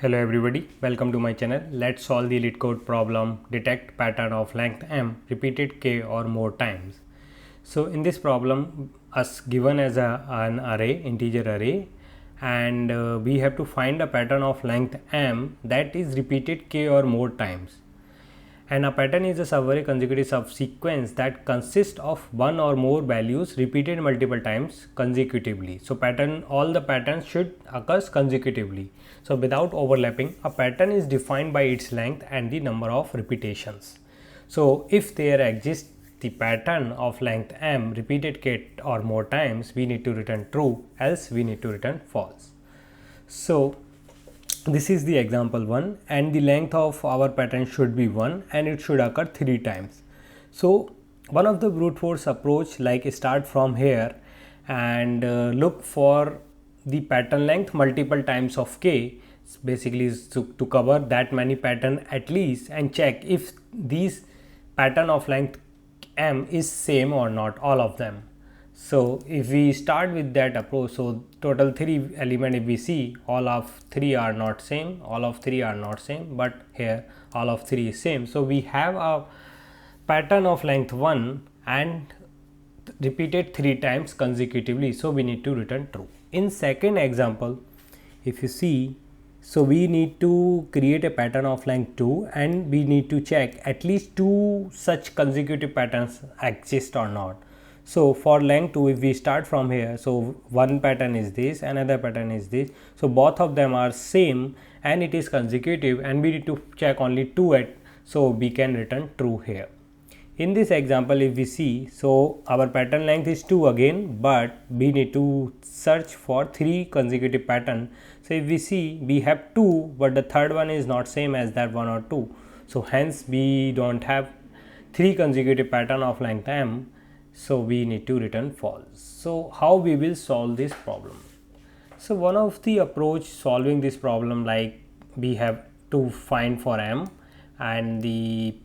Hello everybody, welcome to my channel. Let's solve the LeetCode problem, detect pattern of length m repeated k or more times. So in this problem, us given as an array, integer array, and we have to find a pattern of length m that is repeated k or more times. And a pattern is a subarray consecutive subsequence that consists of one or more values repeated multiple times consecutively. So all the patterns should occur consecutively. So without overlapping, a pattern is defined by its length and the number of repetitions. So if there exists the pattern of length m repeated k or more times, we need to return true, else we need to return false. So this is the example 1, and the length of our pattern should be 1 and it should occur 3 times. So one of the brute force approach, like start from here and look for the pattern length multiple times of k, basically is to cover that many pattern at least and check if these pattern of length m is same or not, all of them. So if we start with that approach, so total 3 element, if we see, all of 3 are not same, all of 3 are not same, but here all of 3 is same. So we have a pattern of length 1 and repeated 3 times consecutively, so we need to return true. In second example, if you see, so we need to create a pattern of length 2 and we need to check at least 2 such consecutive patterns exist or not. So for length 2, if we start from here, so one pattern is this, another pattern is this, so both of them are same and it is consecutive and we need to check only 2 at, so we can return true here. In this example, if we see, so our pattern length is 2 again, but we need to search for 3 consecutive pattern. So if we see, we have 2, but the third one is not same as that 1 or 2, so hence we don't have 3 consecutive pattern of length m, so we need to return false. So how we will solve this problem? So one of the approach solving this problem, like we have to find for m and the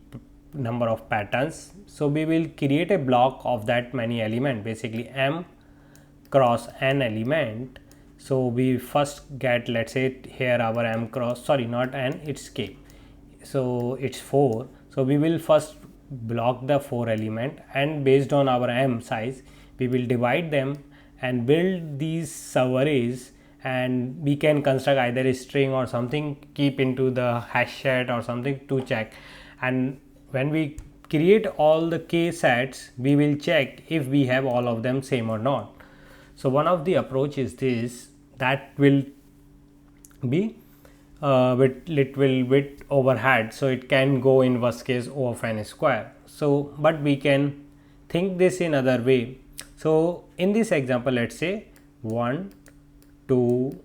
number of patterns. So we will create a block of that many element, basically m cross n element. So we first get, let's say here our m cross, sorry, not n, it's k, so it's 4. So we will first block the 4 element and based on our m size we will divide them and build these subarrays, and we can construct either a string or something, keep into the hash set or something to check. And when we create all the k sets, we will check if we have all of them same or not. So one of the approach is this, that will be with little bit overhead, so it can go in worst case O of n square. So but we can think this in other way. So in this example, let's say 1 2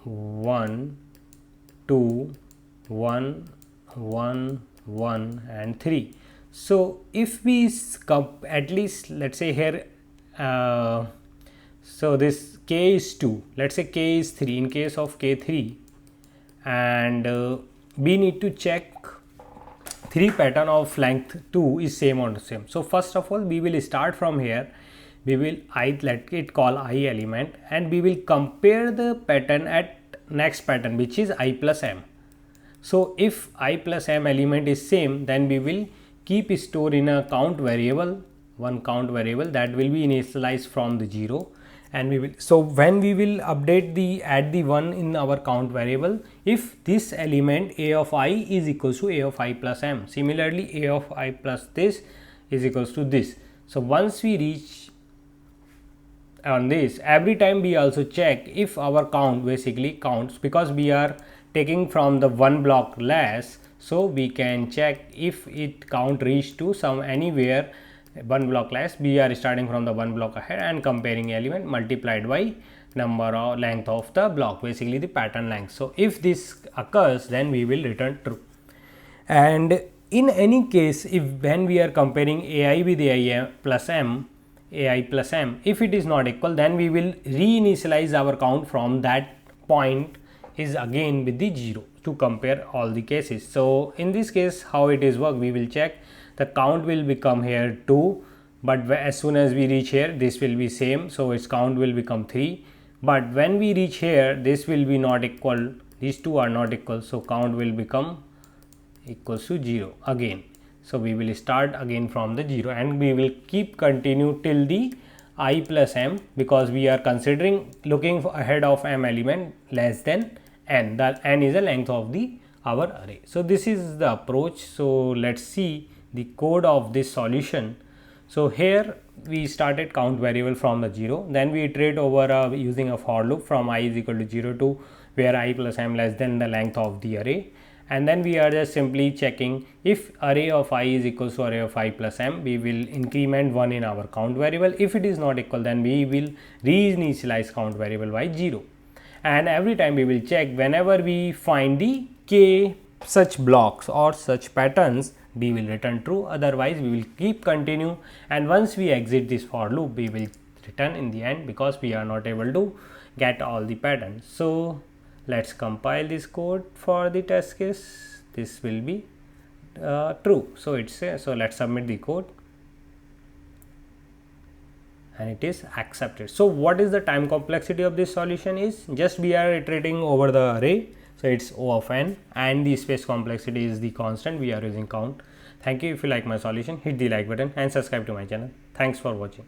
1 2 1 1 1 and 3. So if we at least, let's say here so this k is 2, let's say k is 3, in case of k 3, and we need to check 3 pattern of length 2 is same or same. So first of all, we will start from here, we will let it call I element, and we will compare the pattern at next pattern, which is I plus m. So if I plus m element is same, then we will keep store in a count variable, one count variable that will be initialized from the 0, and we will, so when we will update the add the 1 in our count variable, if this element a of I is equals to a of I plus m, similarly a of I plus this is equals to this. So once we reach on this, every time we also check if our count basically counts, because we are taking from the one block less, so we can check if it count reach to some anywhere one block less, we are starting from the one block ahead and comparing element multiplied by number or length of the block, basically the pattern length. So if this occurs, then we will return true. And in any case, if when we are comparing ai with ai plus m, if it is not equal, then we will reinitialize our count from that point is again with the 0 to compare all the cases. So in this case, how it is work, we will check the count will become here 2, but as soon as we reach here, this will be same, so its count will become 3. But when we reach here, this will be not equal these two are not equal, so count will become equals to 0 again. So we will start again from the 0 and we will keep continue till the I plus m, because we are considering looking ahead of m element less than n. The n is the length of the our array. So this is the approach. So let's see the code of this solution. So here we started count variable from the 0, then we iterate over using a for loop from I is equal to 0 to where I plus m less than the length of the array, and then we are just simply checking if array of I is equals to array of I plus m, we will increment 1 in our count variable. If it is not equal, then we will reinitialize count variable by 0, and every time we will check whenever we find the k such blocks or such patterns, D will return true, otherwise we will keep continue, and once we exit this for loop we will return in the end because we are not able to get all the patterns. So let's compile this code for the test case. This will be true. So it's so let's submit the code and it is accepted. So what is the time complexity of this solution is just we are iterating over the array. So it's O of n and the space complexity is the constant. We are using count. Thank you. If you like my solution, hit the like button and subscribe to my channel. Thanks for watching.